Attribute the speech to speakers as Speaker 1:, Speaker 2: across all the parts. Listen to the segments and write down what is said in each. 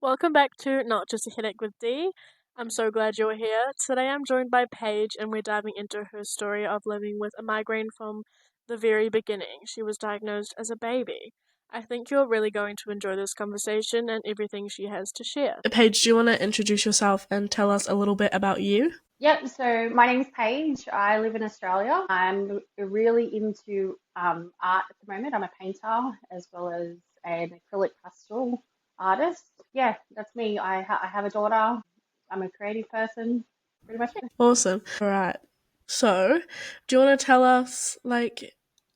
Speaker 1: Welcome back to Not Just a Headache with Dee. I'm so glad you're here. Today I'm joined by Paige and we're diving into her story of living with a migraine from the very beginning. She was diagnosed as a baby. I think you're really going to enjoy this conversation and everything she has to share. Paige, do you want to introduce yourself and tell us a little bit about you?
Speaker 2: Yep, so my name's Paige. I live in Australia. I'm really into art at the moment. I'm a painter as well as an acrylic pastel artist. Yeah, that's me. I have a daughter. I'm a creative person. Pretty much it.
Speaker 1: Awesome. All right. So, do you want to tell us,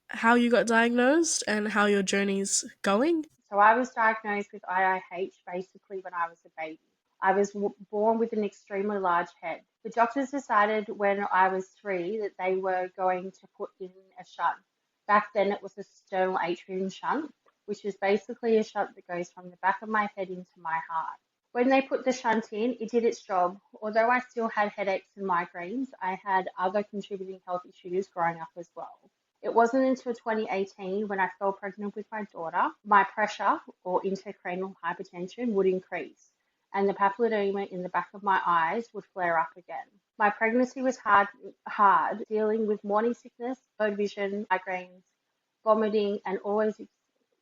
Speaker 1: how you got diagnosed and how your journey's going?
Speaker 2: So I was diagnosed with IIH basically when I was a baby. I was born with an extremely large head. The doctors decided when I was 3 that they were going to put in a shunt. Back then it was a sternal atrium shunt, which is basically a shunt that goes from the back of my head into my heart. When they put the shunt in, it did its job. Although I still had headaches and migraines, I had other contributing health issues growing up as well. It wasn't until 2018 when I fell pregnant with my daughter, my pressure or intracranial hypertension would increase and the papilledema in the back of my eyes would flare up again. My pregnancy was hard dealing with morning sickness, blurred vision, migraines, vomiting, and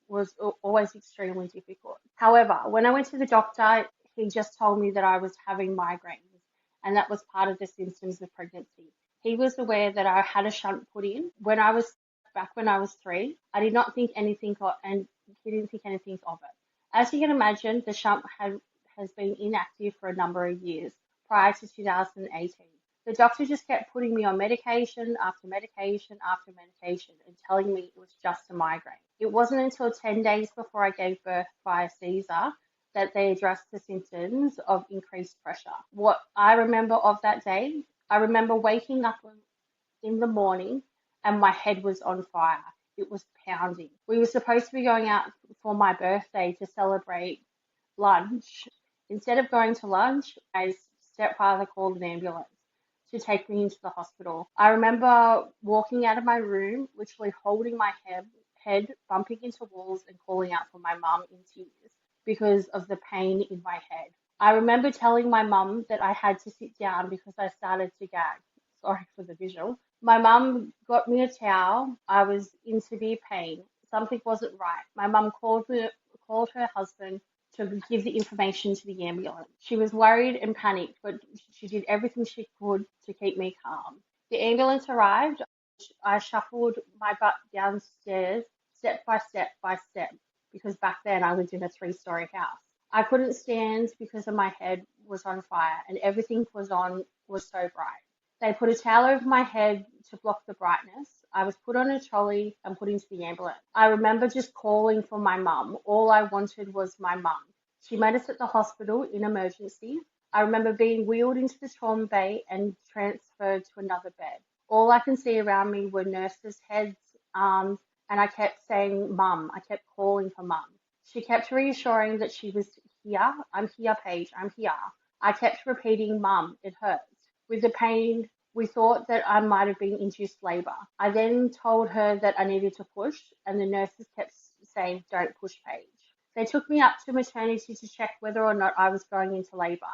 Speaker 2: was always extremely difficult. However, when I went to the doctor, he just told me that I was having migraines, and that was part of the symptoms of pregnancy. He was aware that I had a shunt put in when I was 3. I did not think anything of, and he didn't think anything of it. As you can imagine, the shunt has been inactive for a number of years prior to 2018. The doctor just kept putting me on medication after medication after medication and telling me it was just a migraine. It wasn't until 10 days before I gave birth via Caesar that they addressed the symptoms of increased pressure. What I remember of that day, I remember waking up in the morning and my head was on fire. It was pounding. We were supposed to be going out for my birthday to celebrate lunch. Instead of going to lunch, my stepfather called an ambulance to take me into the hospital. I remember walking out of my room, literally holding my head bumping into walls and calling out for my mum in tears because of the pain in my head. I remember telling my mum that I had to sit down because I started to gag. Sorry for the visual. My mum got me a towel. I was in severe pain. Something wasn't right. My mum called her husband to give the information to the ambulance. She was worried and panicked, but she did everything she could to keep me calm. The ambulance arrived. I shuffled my butt downstairs, step by step, because back then I lived in a 3-story house. I couldn't stand because of my head was on fire and everything was so bright. They put a towel over my head to block the brightness. I was put on a trolley and put into the ambulance. I remember just calling for my mum. All I wanted was my mum. She met us at the hospital in emergency. I remember being wheeled into the trauma bay and transferred to another bed. All I can see around me were nurses' heads, arms, and I kept saying mum. I kept calling for mum. She kept reassuring that she was here. I'm here, Paige. I'm here. I kept repeating mum. It hurts. With the pain, we thought that I might have been induced labour. I then told her that I needed to push, and the nurses kept saying, don't push, Paige. They took me up to maternity to check whether or not I was going into labour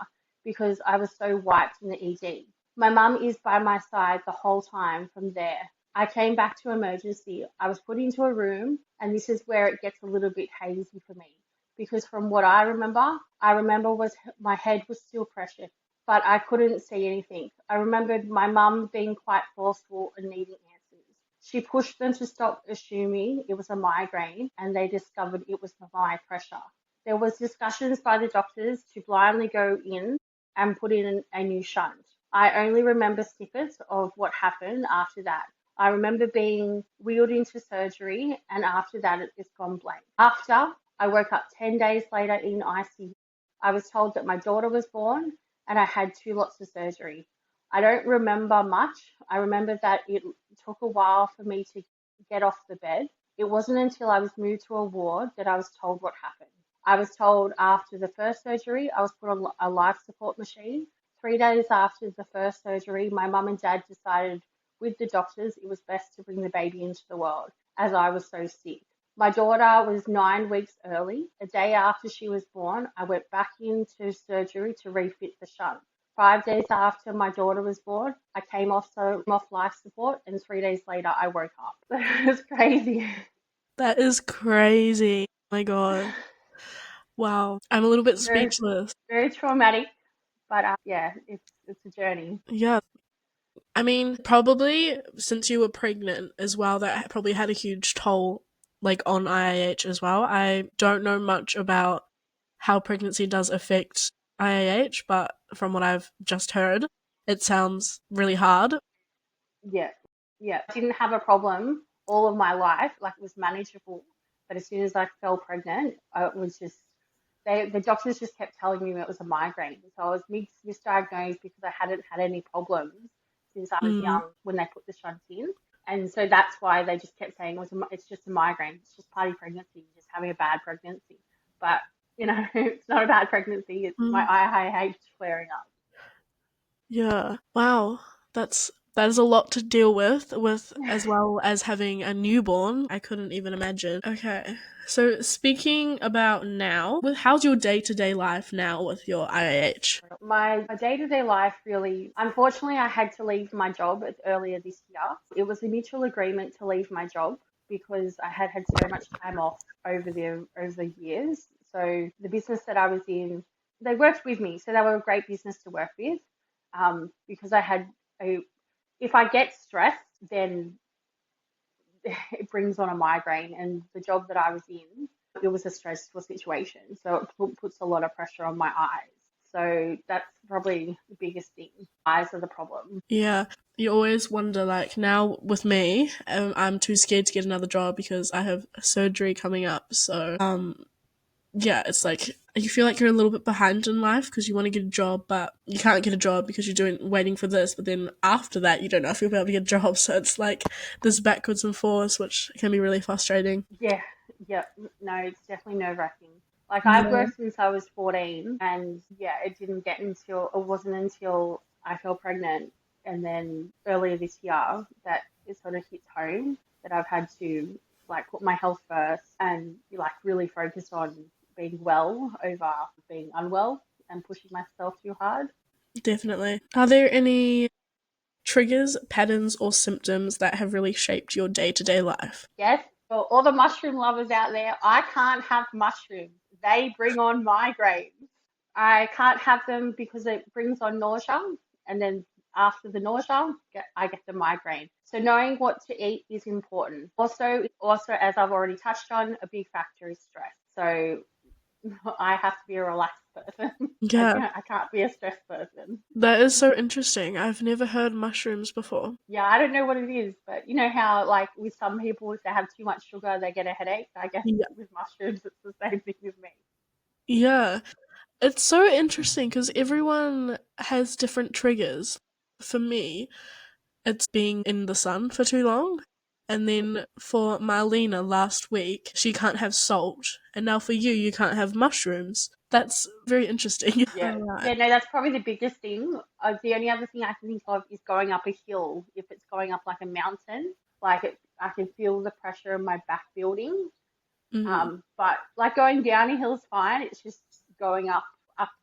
Speaker 2: because I was so wiped in the ED. My mum is by my side the whole time from there. I came back to emergency. I was put into a room, and this is where it gets a little bit hazy for me because from what I remember was my head was still pressured, but I couldn't see anything. I remembered my mum being quite forceful and needing answers. She pushed them to stop assuming it was a migraine and they discovered it was my pressure. There was discussions by the doctors to blindly go in and put in a new shunt. I only remember snippets of what happened after that. I remember being wheeled into surgery and after that it's gone blank. After I woke up 10 days later in ICU, I was told that my daughter was born and I had 2 lots of surgery. I don't remember much. I remember that it took a while for me to get off the bed. It wasn't until I was moved to a ward that I was told what happened. I was told after the first surgery, I was put on a life support machine. 3 days after the first surgery, my mum and dad decided with the doctors it was best to bring the baby into the world as I was so sick. My daughter was 9 weeks early. A day after she was born, I went back into surgery to refit the shunt. 5 days after my daughter was born, I came off life support, and 3 days later, I woke up. It was crazy.
Speaker 1: That is crazy. Oh my god. Wow. I'm a little bit
Speaker 2: Very,
Speaker 1: speechless.
Speaker 2: very traumatic, but yeah, it's a journey.
Speaker 1: Yeah. I mean, probably since you were pregnant as well, that probably had a huge toll, like on IIH as well. I don't know much about how pregnancy does affect IIH, but from what I've just heard, it sounds really hard.
Speaker 2: Yeah, yeah. I didn't have a problem all of my life, like it was manageable. But as soon as I fell pregnant, it was just the doctors just kept telling me it was a migraine. So I was misdiagnosed because I hadn't had any problems since I was
Speaker 1: Mm,
Speaker 2: young when they put the shunt in. And so that's why they just kept saying it's just a migraine. It's just party pregnancy. You're just having a bad pregnancy. But, it's not a bad pregnancy. It's my
Speaker 1: mm,
Speaker 2: IIH flaring up.
Speaker 1: yeah. Wow. That is a lot to deal with as well as having a newborn. I couldn't even imagine. Okay. So speaking about now, how's your day-to-day life now with your IIH?
Speaker 2: My day-to-day life really, unfortunately, I had to leave my job earlier this year. It was a mutual agreement to leave my job because I had had so much time off over the years. So the business that I was in, they worked with me, so they were a great business to work with. Because I had a, if I get stressed, then it brings on a migraine, and the job that I was in, it was a stressful situation, so puts a lot of pressure on my eyes. So that's probably the biggest thing. Eyes are the problem.
Speaker 1: Yeah, you always wonder, like, now with me, I'm too scared to get another job because I have surgery coming up. So, yeah, it's like you feel like you're a little bit behind in life because you want to get a job, but you can't get a job because you're waiting for this. But then after that, you don't know if you'll be able to get a job. So it's like this backwards and forwards, which can be really frustrating.
Speaker 2: Yeah, yeah, no, it's definitely nerve-wracking. Like I've
Speaker 1: Yeah,
Speaker 2: worked since I was 14, and yeah, it wasn't until I fell pregnant and then earlier this year that it sort of hits home that I've had to like put my health first and like really focus on being well over being unwell and pushing myself too hard.
Speaker 1: definitely. Are there any triggers, patterns, or symptoms that have really shaped your day to day life?
Speaker 2: Yes, for all the mushroom lovers out there, I can't have mushrooms. They bring on migraines. I can't have them because it brings on nausea, and then after the nausea, I get the migraine. So knowing what to eat is important. Also, as I've already touched on, a big factor is stress. So I have to be a relaxed person.
Speaker 1: Yeah,
Speaker 2: I can't be a stressed person.
Speaker 1: that is so interesting. I've never heard mushrooms before.
Speaker 2: Yeah, I don't know what it is, but you know how like with some people, if they have too much sugar, they get a headache. I guess
Speaker 1: Yeah.
Speaker 2: with mushrooms, it's the same thing with me.
Speaker 1: Yeah. It's so interesting because everyone has different triggers. For me, it's being in the sun for too long. And then for Marlena last week, she can't have salt. And now for you, you can't have mushrooms. That's very interesting.
Speaker 2: Yeah,
Speaker 1: Alright.
Speaker 2: yeah, no, that's probably the biggest thing. The only other thing I can think of is going up a hill. If it's going up like a mountain, I can feel the pressure in my back building.
Speaker 1: Mm,
Speaker 2: But like going down a hill is fine. It's just going up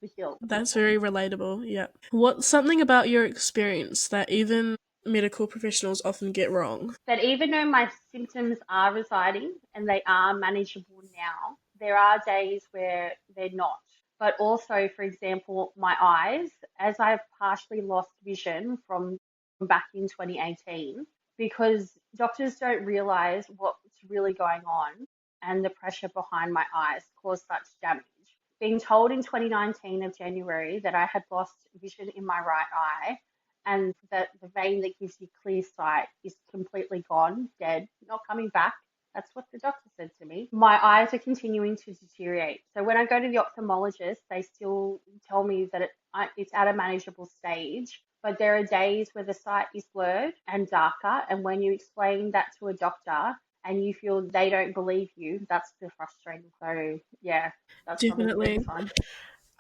Speaker 2: the hill.
Speaker 1: that's very relatable. Yeah. What's something about your experience that even medical professionals often get wrong?
Speaker 2: That even though my symptoms are residing and they are manageable now, there are days where they're not. But also, for example, my eyes, as I've partially lost vision from back in 2018, because doctors don't realize what's really going on and the pressure behind my eyes caused such damage. Being told in 2019 of January that I had lost vision in my right eye and that the vein that gives you clear sight is completely gone, dead, not coming back. That's what the doctor said to me. My eyes are continuing to deteriorate. So when I go to the ophthalmologist, they still tell me that it's at a manageable stage. But there are days where the sight is blurred and darker. And when you explain that to a doctor and you feel they don't believe you, that's the frustrating. So yeah, that's probably the
Speaker 1: Definitely.
Speaker 2: biggest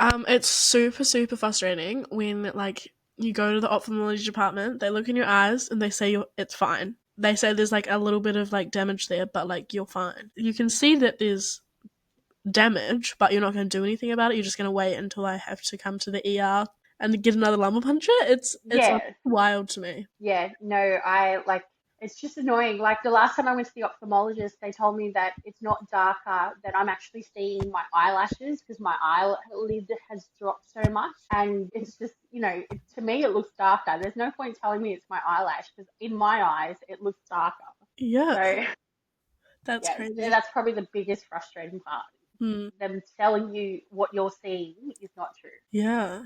Speaker 2: one.
Speaker 1: It's super, super frustrating when, like, you go to the ophthalmology department, they look in your eyes and they say it's fine. they say there's like a little bit of like damage there, but like you're fine. You can see that there's damage, but you're not going to do anything about it. You're just going to wait until I have to come to the ER and get another lumbar puncture. It's
Speaker 2: Yeah,
Speaker 1: wild to me.
Speaker 2: yeah, no, I like it's just annoying. Like the last time I went to the ophthalmologist, they told me that it's not darker, that I'm actually seeing my eyelashes because my eyelid has dropped so much. And it's just, to me, it looks darker. There's no point telling me it's my eyelash because in my eyes, it looks darker.
Speaker 1: Yeah,
Speaker 2: So,
Speaker 1: that's
Speaker 2: yeah,
Speaker 1: crazy.
Speaker 2: that's probably the biggest frustrating part.
Speaker 1: Hmm.
Speaker 2: Them telling you what you're seeing is not true.
Speaker 1: Yeah,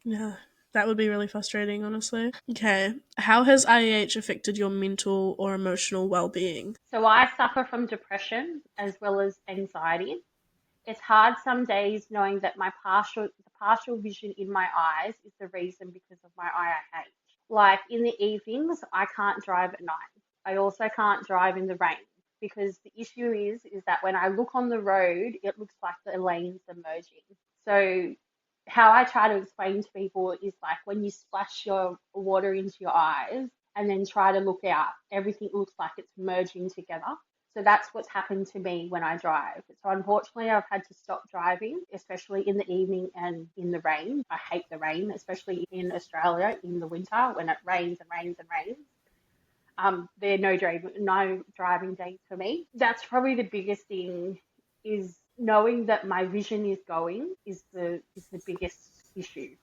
Speaker 1: yeah. That would be really frustrating, honestly. Okay. How has IEH affected your mental or emotional well being?
Speaker 2: So I suffer from depression as well as anxiety. It's hard some days knowing that the partial vision in my eyes is the reason because of my IIH. Like in the evenings, I can't drive at night. I also can't drive in the rain because the issue is that when I look on the road, it looks like the lanes are merging. So how I try to explain to people is like when you splash your water into your eyes and then try to look out, everything looks like it's merging together. So that's what's happened to me when I drive. So unfortunately, I've had to stop driving, especially in the evening and in the rain. I hate the rain, especially in Australia in the winter when it rains and rains and rains. There are no driving days for me. That's probably the biggest thing is knowing that my vision is going is the biggest issue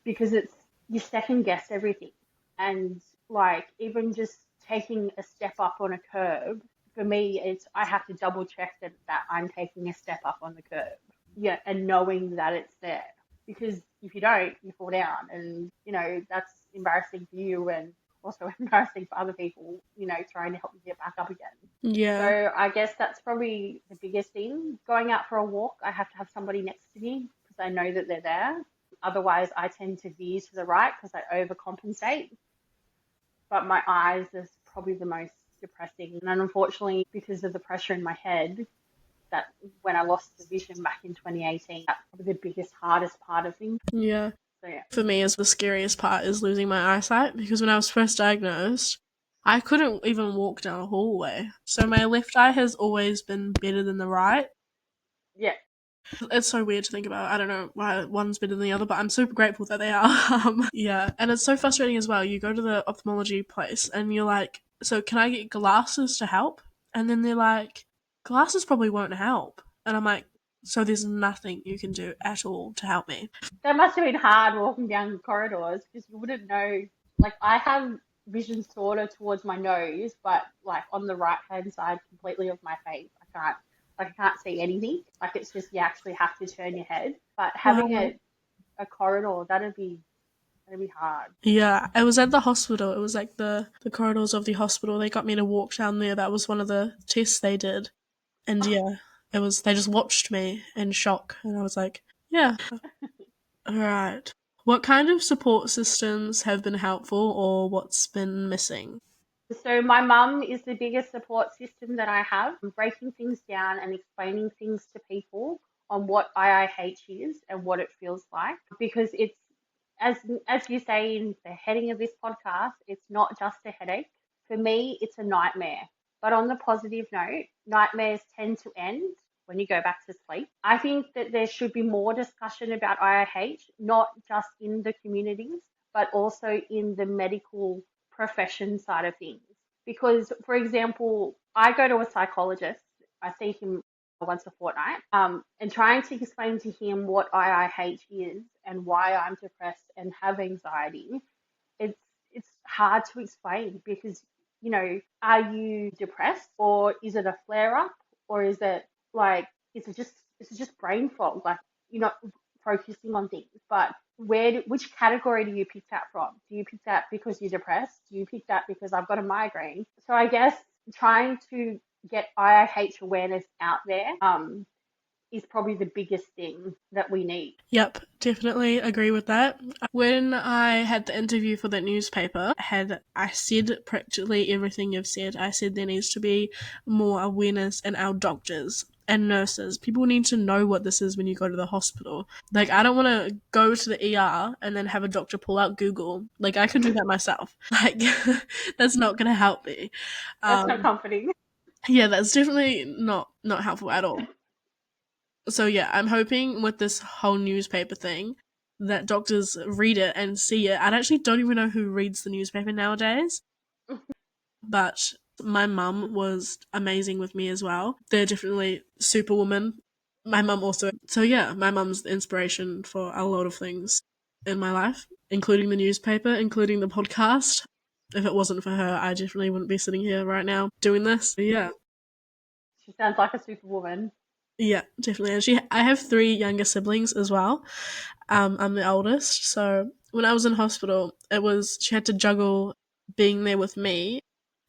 Speaker 2: because it's you second guess everything. And like even just taking a step up on a curb, for me it's I have to double check that I'm taking a step up on the curb. Yeah, and knowing that it's there. Because if you don't, you fall down and that's embarrassing for you and also embarrassing for other people, trying to help you get back up again.
Speaker 1: Yeah.
Speaker 2: So I guess that's probably the biggest thing. Going out for a walk, I have to have somebody next to me because I know that they're there. Otherwise, I tend to veer to the right because I overcompensate. But my eyes is probably the most depressing. And unfortunately, because of the pressure in my head, that when I lost the vision back in 2018, that's probably the biggest, hardest part of things.
Speaker 1: Yeah.
Speaker 2: So yeah.
Speaker 1: For me, is the scariest part is losing my eyesight because when I was first diagnosed, I couldn't even walk down a hallway. So my left eye has always been better than the right.
Speaker 2: Yeah.
Speaker 1: It's so weird to think about. I don't know why one's better than the other, but I'm super grateful that they are. Yeah, and it's so frustrating as well. You go to the ophthalmology place and you're like, so can I get glasses to help? And then they're like, glasses probably won't help. And I'm like, so there's nothing you can do at all to help me.
Speaker 2: That must have been hard walking down the corridors because you wouldn't know. Like I have vision sort of towards my nose, but like on the right hand side completely of my face, I can't see anything. Like it's just you actually have to turn your head. But having
Speaker 1: Wow.
Speaker 2: a corridor, that'd be hard.
Speaker 1: Yeah, I was at the hospital. It was like the corridors of the hospital. They got me to walk down there. That was one of the tests they did. And yeah, it was they just watched me in shock and I was like, yeah, all right. What kind of support systems have been helpful or what's been missing?
Speaker 2: So my mum is the biggest support system that I have. Breaking things down and explaining things to people on what IIH is and what it feels like because it's as as you say in the heading of this podcast, it's not just a headache. For me, it's a nightmare. But on the positive note, nightmares tend to end when you go back to sleep. I think that there should be more discussion about IIH, not just in the communities, but also in the medical profession side of things. Because, for example, I go to a psychologist, I see him once a fortnight, and trying to explain to him what IIH is and why I'm depressed and have anxiety, it's it's hard to explain because are you depressed or is it a flare up or is it like is it just brain fog? Like you're not focusing on things, but which category do you pick that from? Do you pick that because you're depressed? Do you pick that because I've got a migraine? So I guess trying to get IIH awareness out there is probably the biggest thing that we need.
Speaker 1: Yep, definitely agree with that. When I had the interview for that newspaper, I said practically everything you've said. I said there needs to be more awareness in our doctors and nurses. People need to know what this is when you go to the hospital. Like, I don't want to go to the ER and then have a doctor pull out Google. Like, I could do that myself. Like, that's not going to help me.
Speaker 2: That's not
Speaker 1: Um,
Speaker 2: comforting.
Speaker 1: yeah, that's definitely not helpful at all. So yeah, I'm hoping with this whole newspaper thing that doctors read it and see it. I actually don't even know who reads the newspaper nowadays, but my mum was amazing with me as well. They're definitely superwoman. My mum also. So yeah, my mum's the inspiration for a lot of things in my life, including the newspaper, including the podcast. If it wasn't for her, I definitely wouldn't be sitting here right now doing this. But yeah,
Speaker 2: She sounds like a superwoman.
Speaker 1: yeah, definitely. And I have three younger siblings as well. I'm the oldest, so when I was in hospital, she had to juggle being there with me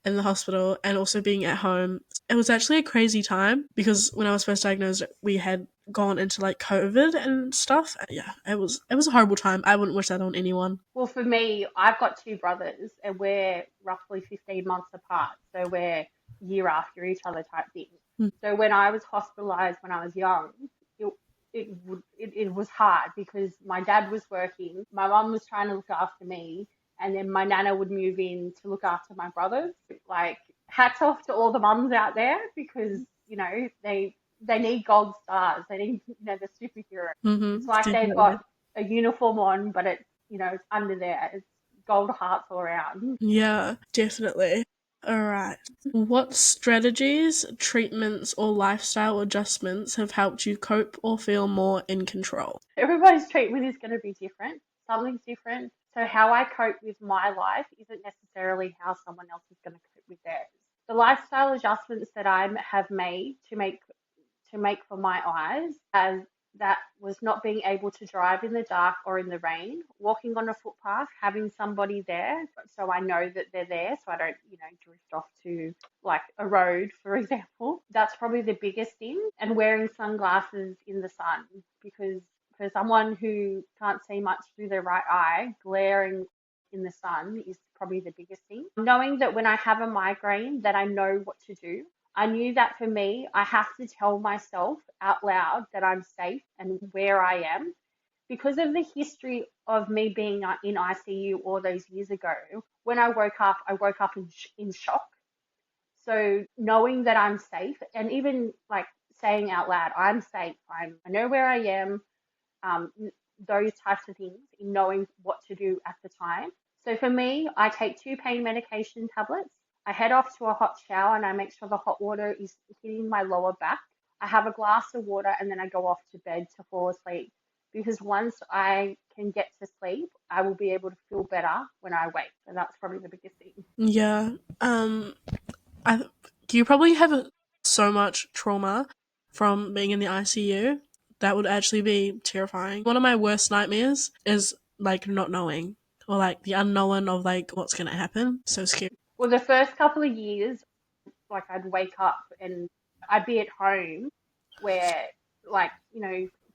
Speaker 1: in the hospital and also being at home. It was actually a crazy time because when I was first diagnosed, we had gone into like COVID and stuff. Yeah, it was a horrible time. I wouldn't wish that on anyone.
Speaker 2: Well, for me, I've got two brothers and we're roughly 15 months apart. So we're year after each other type thing.
Speaker 1: Mm.
Speaker 2: So when I was hospitalized when I was young, it, it was hard because my dad was working, my mum was trying to look after me, and then my nana would move in to look after my brothers. Like, hats off to all the mums out there because, they need gold stars. They need, the superhero. It's like they've got
Speaker 1: Definitely.
Speaker 2: a uniform on, but it's under there. It's gold hearts all around.
Speaker 1: Yeah, definitely. All right. What strategies, treatments, or lifestyle adjustments have helped you cope or feel more in control?
Speaker 2: Everybody's treatment is going to be different. Something's different. So how I cope with my life isn't necessarily how someone else is going to cope with theirs. The lifestyle adjustments that I have made to make for my eyes as that was not being able to drive in the dark or in the rain, walking on a footpath, having somebody there so I know that they're there so I don't, drift off to like a road, for example. That's probably the biggest thing. And wearing sunglasses in the sun because for someone who can't see much through their right eye, glaring in the sun is probably the biggest thing. Knowing that when I have a migraine that I know what to do. I knew that for me, I have to tell myself out loud that I'm safe and where I am. Because of the history of me being in ICU all those years ago, when I woke up in shock. So knowing that I'm safe and even like saying out loud, I'm safe, I know where I am, um, those types of things, in knowing what to do at the time. So for me, I take two pain medication tablets. I head off to a hot shower and I make sure the hot water is hitting my lower back. I have a glass of water and then I go off to bed to fall asleep. Because once I can get to sleep, I will be able to feel better when I wake. So that's probably the biggest thing.
Speaker 1: Yeah. I you probably have so much trauma from being in the ICU. That would actually be terrifying. One of my worst nightmares is like not knowing or like the unknown of like what's gonna happen. So scary.
Speaker 2: Well, the first couple of years, like I'd wake up and I'd be at home where like,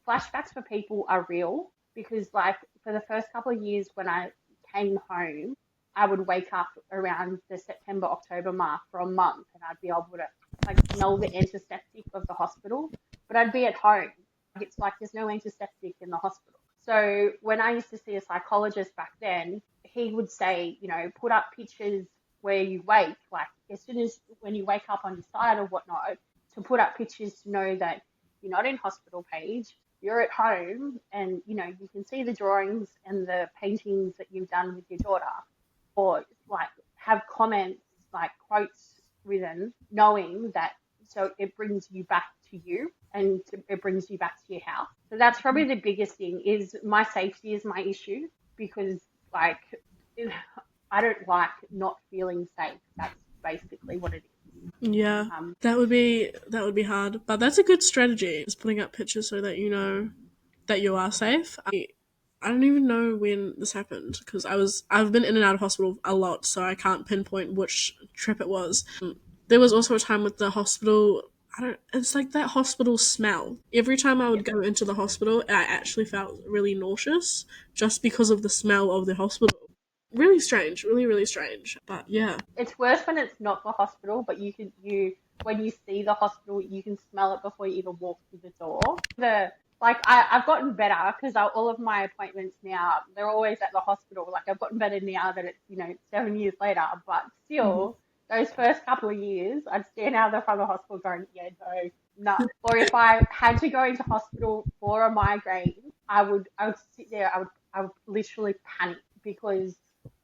Speaker 2: flashbacks for people are real because like for the first couple of years when I came home, I would wake up around the September, October mark for a month and I'd be able to like smell the antiseptic of the hospital, but I'd be at home. It's like there's no antiseptic in the hospital. So when I used to see a psychologist back then, he would say, put up pictures where you wake, like as soon as when you wake up on your side or whatnot, to put up pictures to know that you're not in hospital, Paige. You're at home, and you can see the drawings and the paintings that you've done with your daughter, or like have comments like quotes written, knowing that so it brings you back to you and it brings you back to your house. So that's probably the biggest thing is my safety is my issue because like I don't like not feeling safe. That's basically what it is.
Speaker 1: Yeah.
Speaker 2: Um,
Speaker 1: That would be hard. But that's a good strategy. Just putting up pictures so that you know that you are safe. I don't even know when this happened because I've been in and out of hospital a lot, so I can't pinpoint which trip it was. There was also a time with the hospital. I don't. It's like that hospital smell. Every time I
Speaker 2: yeah.
Speaker 1: would go into the hospital, I actually felt really nauseous just because of the smell of the hospital. Really strange. Really, really strange. But yeah.
Speaker 2: It's worse when it's not the hospital, but you when you see the hospital, you can smell it before you even walk through the door. I've gotten better because all of my appointments now, they're always at the hospital. Like I've gotten better now that it's, 7 years later, but
Speaker 1: Mhm.
Speaker 2: still, those first couple of years, I'd stand out the front of the hospital going, yeah, no, no. Or if I had to go into hospital for a migraine, I would sit there, I would literally panic because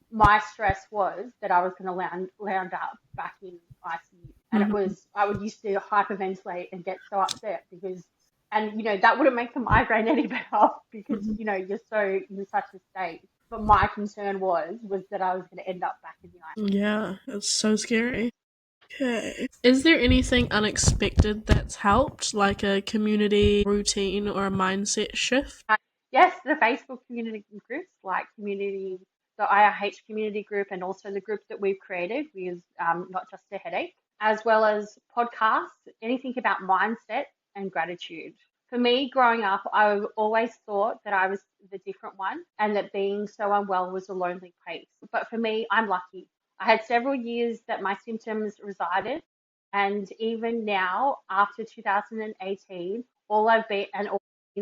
Speaker 2: my stress was that I was going to land up back in ICU. And
Speaker 1: Mhm.
Speaker 2: I would used to hyperventilate and get so upset because, and that wouldn't make the migraine any better because,
Speaker 1: Mhm.
Speaker 2: you're so in such a state. But my concern was that I was going to end up back in the
Speaker 1: Yeah, it's so scary. Okay. Is there anything unexpected that's helped, like a community routine or a mindset shift?
Speaker 2: Yes, the Facebook community groups like the IIH community group, and also the group that we've created with Not Just a Headache, as well as podcasts, anything about mindset and gratitude. For me, growing up, I always thought that I was the different one and that being so unwell was a lonely place. But for me, I'm lucky. I had several years that my symptoms resided, and even now, after 2018, all I've been and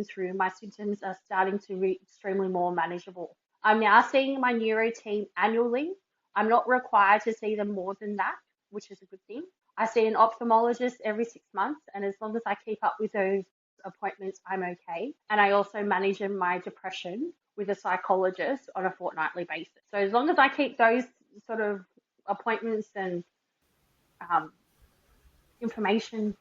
Speaker 2: through, my symptoms are starting to be extremely more manageable. I'm now seeing my neuro team annually. I'm not required to see them more than that, which is a good thing. I see an ophthalmologist every 6 months, and as long as I keep up with those appointments, I'm okay. And I also manage my depression with a psychologist on a fortnightly basis. So as long as I keep those sort of appointments and um, information,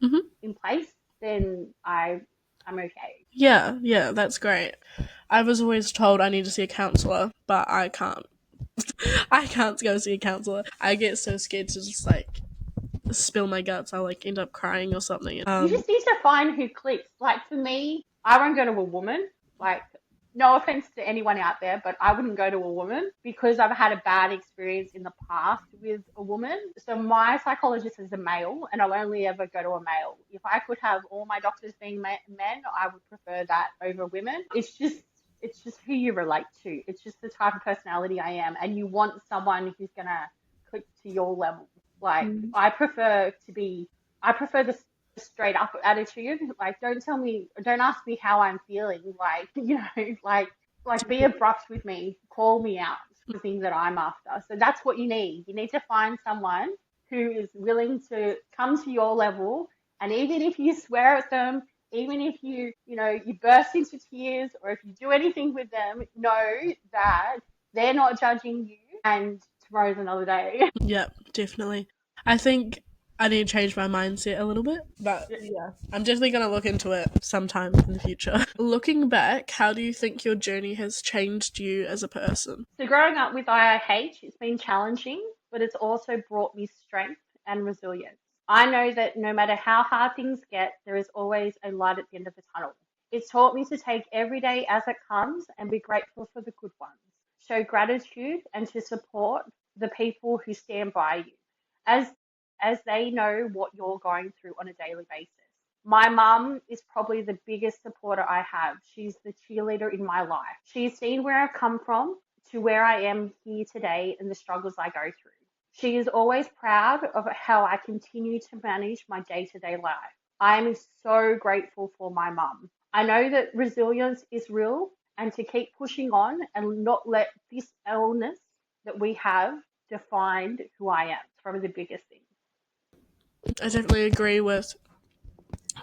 Speaker 1: Hmm.
Speaker 2: in place, then I'm okay.
Speaker 1: Yeah, yeah, that's great. I was always told I need to see a counselor, but I can't. I can't go see a counselor. I get so scared to just like spill my guts. I'll like end up crying or something.
Speaker 2: You just need to find who clicks. Like for me, I won't go to a woman. Like, no offense to anyone out there, but I wouldn't go to a woman because I've had a bad experience in the past with a woman. So my psychologist is a male, and I'll only ever go to a male. If I could have all my doctors being men, I would prefer that over women. It's just who you relate to. It's just the type of personality I am, and you want someone who's gonna click to your level. Like
Speaker 1: Mm.
Speaker 2: I prefer the straight up attitude. Like, don't ask me how I'm feeling. Like, like be abrupt with me, call me out for the thing that I'm after. So that's what you need. You need to find someone who is willing to come to your level. And even if you swear at them, even if you burst into tears, or if you do anything with them, know that they're not judging you. And tomorrow's another day.
Speaker 1: Yeah, definitely. I think I need to change my mindset a little bit, but yeah, I'm definitely going to look into it sometime in the future. Looking back, how do you think your journey has changed you as a person?
Speaker 2: So growing up with IIH, it's been challenging, but it's also brought me strength and resilience. I know that no matter how hard things get, there is always a light at the end of the tunnel. It's taught me to take every day as it comes and be grateful for the good ones, show gratitude, and to support the people who stand by you, as as they know what you're going through on a daily basis. My mum is probably the biggest supporter I have. She's the cheerleader in my life. She's seen where I've come from to where I am here today and the struggles I go through. She is always proud of how I continue to manage my day to day life. I am so grateful for my mum. I know that resilience is real, and to keep pushing on and not let this illness that we have define who I am. It's probably the biggest thing.
Speaker 1: I definitely agree with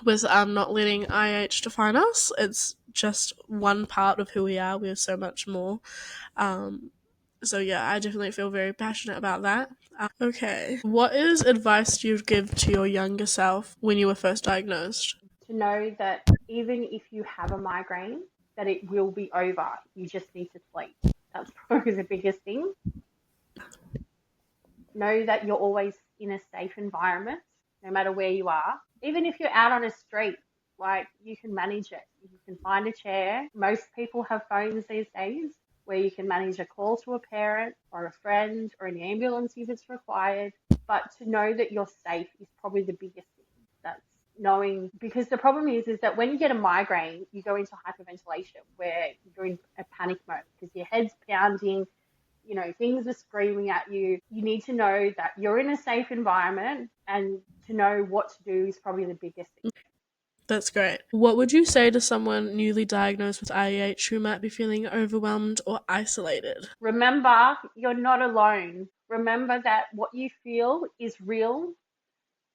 Speaker 1: not letting IH define us. It's just one part of who we are. We're so much more. Um, so yeah, I definitely feel very passionate about that. Okay, what is advice you'd give to your younger self when you were first diagnosed?
Speaker 2: To know that even if you have a migraine, that it will be over. You just need to sleep. That's probably the biggest thing. Know that you're always in a safe environment, no matter where you are. Even if you're out on a street, like you can manage it. You can find a chair. Most people have phones these days where you can manage a call to a parent or a friend or an ambulance if it's required. But to know that you're safe is probably the biggest thing. That's knowing, because the problem is that when you get a migraine, you go into hyperventilation where you're in a panic mode because your head's pounding, things are screaming at you. You need to know that you're in a safe environment, and to know what to do is probably the biggest thing.
Speaker 1: That's great. What would you say to someone newly diagnosed with IIH who might be feeling overwhelmed or isolated?
Speaker 2: Remember, you're not alone. Remember that what you feel is real,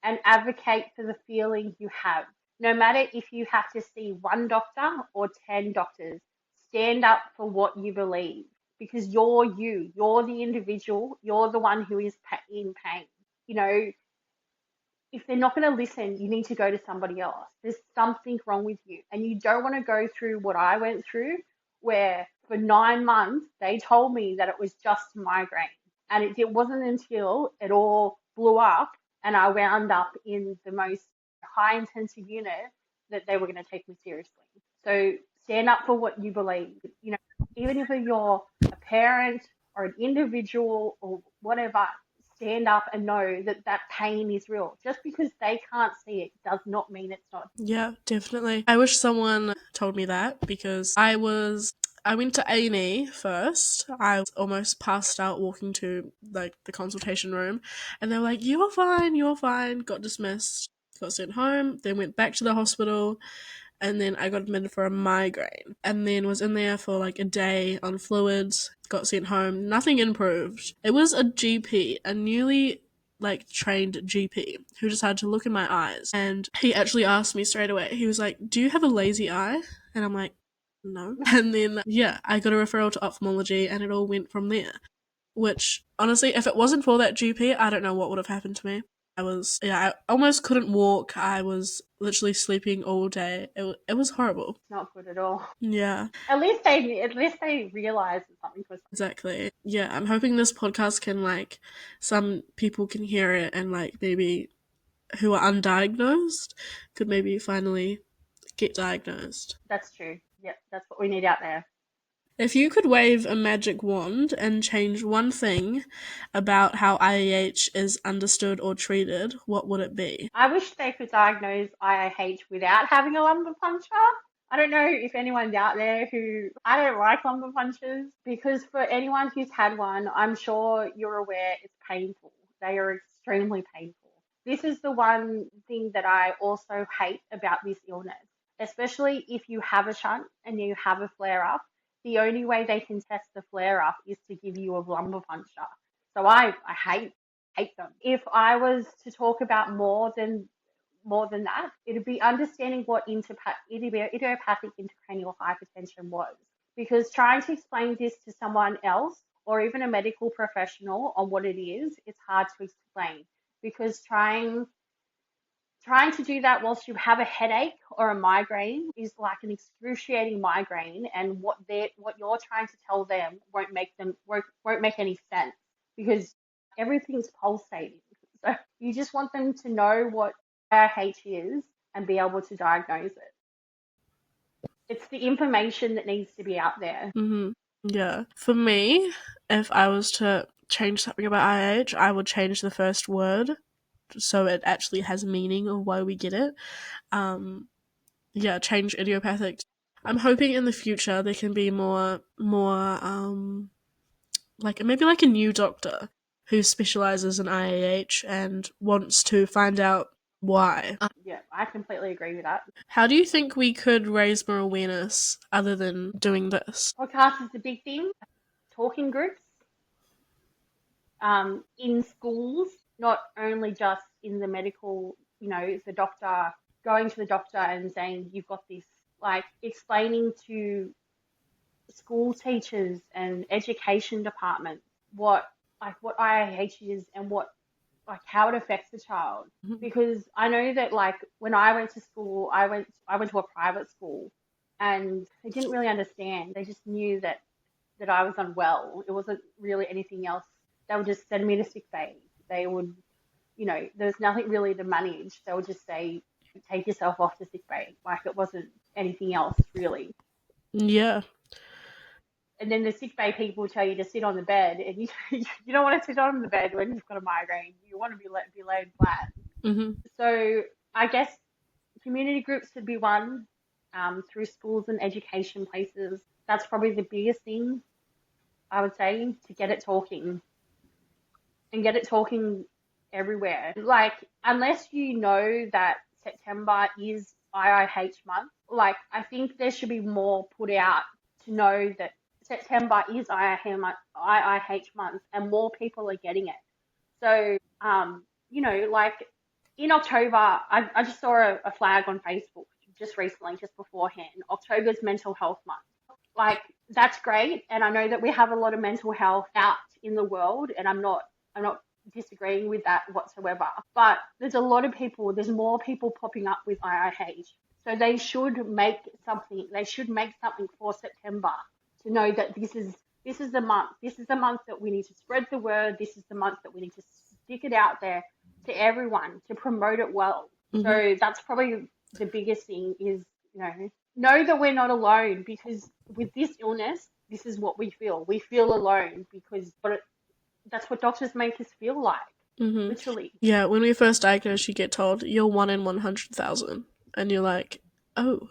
Speaker 2: and advocate for the feeling you have. No matter if you have to see one doctor or 10 doctors, stand up for what you believe, because you're you. You're the individual. You're the one who is in pain. You know, if they're not going to listen, you need to go to somebody else. There's something wrong with you. And you don't want to go through what I went through, where for 9 months they told me that it was just a migraine. And it wasn't until it all blew up and I wound up in the most high intensive unit that they were going to take me seriously. So stand up for what you believe. Even if you're a parent or an individual or whatever, stand up and know that that pain is real. Just because they can't see it does not mean it's not.
Speaker 1: Yeah, definitely. I wish someone told me that because I went to A&E first. I was almost passed out walking to like the consultation room, and they were like, "You're fine, you're fine." Got dismissed, got sent home, then went back to the hospital, and then I got admitted for a migraine, and then was in there for like a day on fluids, got sent home, nothing improved. It was a GP, a newly like trained GP, who decided to look in my eyes, and he actually asked me straight away. He was like, "Do you have a lazy eye?" And I'm like, "No." And then yeah, I got a referral to ophthalmology, and it all went from there. Which honestly, if it wasn't for that GP, I don't know what would have happened to me. I almost couldn't walk. I was literally sleeping all day. It was horrible.
Speaker 2: It's not good at all.
Speaker 1: Yeah,
Speaker 2: At least they realize that something was.
Speaker 1: exactly. Yeah, I'm hoping this podcast can like some people can hear it and like maybe who are undiagnosed could maybe finally get diagnosed.
Speaker 2: That's true. Yep, that's what we need out there.
Speaker 1: If you could wave a magic wand and change one thing about how IEH is understood or treated, what would it be?
Speaker 2: I wish they could diagnose IIH without having a lumbar puncture. I don't know if anyone's out there who, I don't like lumbar punctures, because for anyone who's had one, I'm sure you're aware it's painful. They are extremely painful. This is the one thing that I also hate about this illness, especially if you have a shunt and you have a flare up. The only way they can test the flare up is to give you a lumbar puncture. So I hate them. If I was to talk about more than that, it'd be understanding what idiopathic intracranial hypertension was. Because trying to explain this to someone else or even a medical professional on what it is, it's hard to explain. Because trying to do that whilst you have a headache or a migraine is like an excruciating migraine, and what you're trying to tell them won't make any sense, because everything's pulsating. So you just want them to know what IIH is and be able to diagnose it. It's the information that needs to be out there.
Speaker 1: Mm-hmm. Yeah. For me, if I was to change something about IH, I would change the first word so it actually has meaning of why we get it. Um, yeah, change idiopathic. I'm hoping in the future there can be more like maybe like a new doctor who specializes in IAH and wants to find out why.
Speaker 2: Yeah, I completely agree with that.
Speaker 1: How do you think we could raise more awareness other than doing this?
Speaker 2: Podcast is a big thing. Talking groups, in schools, not only just in the medical, the doctor, going to the doctor and saying, you've got this, like explaining to school teachers and education departments what IIH is, and how it affects the child.
Speaker 1: Mhm.
Speaker 2: Because I know that, like, when I went to school, I went to a private school, and they didn't really understand. They just knew that I was unwell. It wasn't really anything else. They would just send me to sick bay. They would, there's nothing really to manage. They would just say, take yourself off to sick bay. Like, it wasn't anything else really.
Speaker 1: Yeah.
Speaker 2: And then the sick bay people tell you to sit on the bed, and you you don't want to sit on the bed when you've got a migraine. You want to be laid flat.
Speaker 1: Mm-hmm.
Speaker 2: So I guess community groups could be one, through schools and education places. That's probably the biggest thing. I would say, to get it talking and get it talking everywhere. Like, unless you know that September is IIH month, like, I think there should be more put out to know that September is IIH month and more people are getting it. So, like in October, I just saw a flag on Facebook just recently, just beforehand. October's mental health month. Like, that's great, and I know that we have a lot of mental health out in the world, and I'm not disagreeing with that whatsoever. But there's more people popping up with IIH. So they should make something for September to know that this is the month. This is the month that we need to spread the word. This is the month that we need to stick it out there to everyone to promote it well.
Speaker 1: Mm-hmm.
Speaker 2: So that's probably the biggest thing is, know that we're not alone, because with this illness, this is what we feel. We feel alone because that's what doctors make us feel like,
Speaker 1: Mm-hmm.
Speaker 2: literally.
Speaker 1: Yeah, when we first diagnosed, you get told you're 1 in 100,000, and you're like, oh,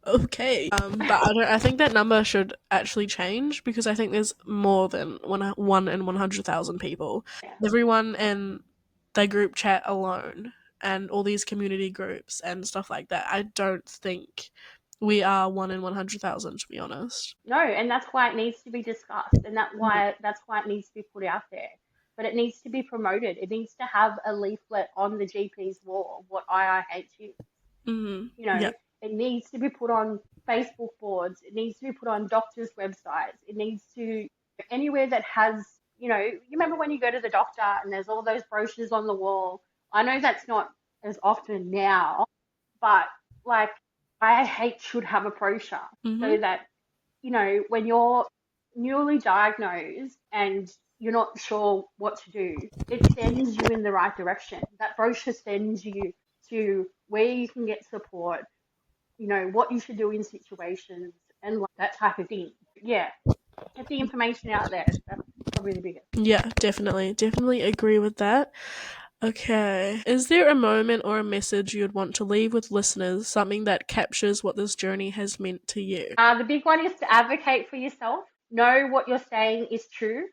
Speaker 1: okay. But I think that number should actually change, because I think there's more than 1 in 100,000 people.
Speaker 2: Yeah.
Speaker 1: Everyone in their group chat alone, and all these community groups and stuff like that. I don't think we are 1 in 100,000, to be honest.
Speaker 2: No, and that's why it needs to be discussed, and that's why it needs to be put out there. But it needs to be promoted. It needs to have a leaflet on the GP's wall what IIH is.
Speaker 1: Mm-hmm.
Speaker 2: You know,
Speaker 1: Yeah.
Speaker 2: it needs to be put on Facebook boards. It needs to be put on doctors' websites. It needs to anywhere that has, you remember when you go to the doctor and there's all those brochures on the wall. I know that's not as often now, but like IIH should have a brochure
Speaker 1: Mm-hmm.
Speaker 2: so that, when you're newly diagnosed and you're not sure what to do, it sends you in the right direction. That brochure sends you to where you can get support, what you should do in situations and like that type of thing. Yeah, get the information out there. That's probably the biggest.
Speaker 1: Yeah, definitely. Definitely agree with that. Okay. Is there a moment or a message you'd want to leave with listeners, something that captures what this journey has meant to you?
Speaker 2: The big one is to advocate for yourself. Know what you're saying is true.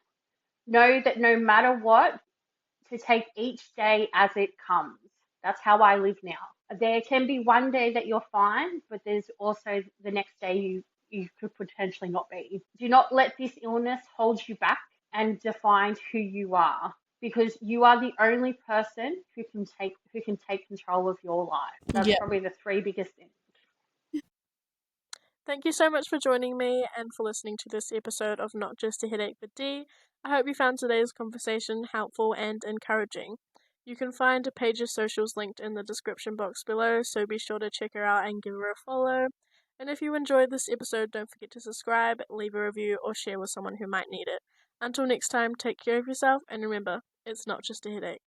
Speaker 2: Know that no matter what, to take each day as it comes. That's how I live now. There can be one day that you're fine, but there's also the next day you could potentially not be. Do not let this illness hold you back and define who you are, because you are the only person who can take control of your life. That's
Speaker 1: Yeah.
Speaker 2: probably the three biggest things.
Speaker 1: Thank you so much for joining me and for listening to this episode of Not Just a Headache with Dee. I hope you found today's conversation helpful and encouraging. You can find Paige's socials linked in the description box below, so be sure to check her out and give her a follow. And if you enjoyed this episode, don't forget to subscribe, leave a review, or share with someone who might need it. Until next time, take care of yourself, and remember, it's not just a headache.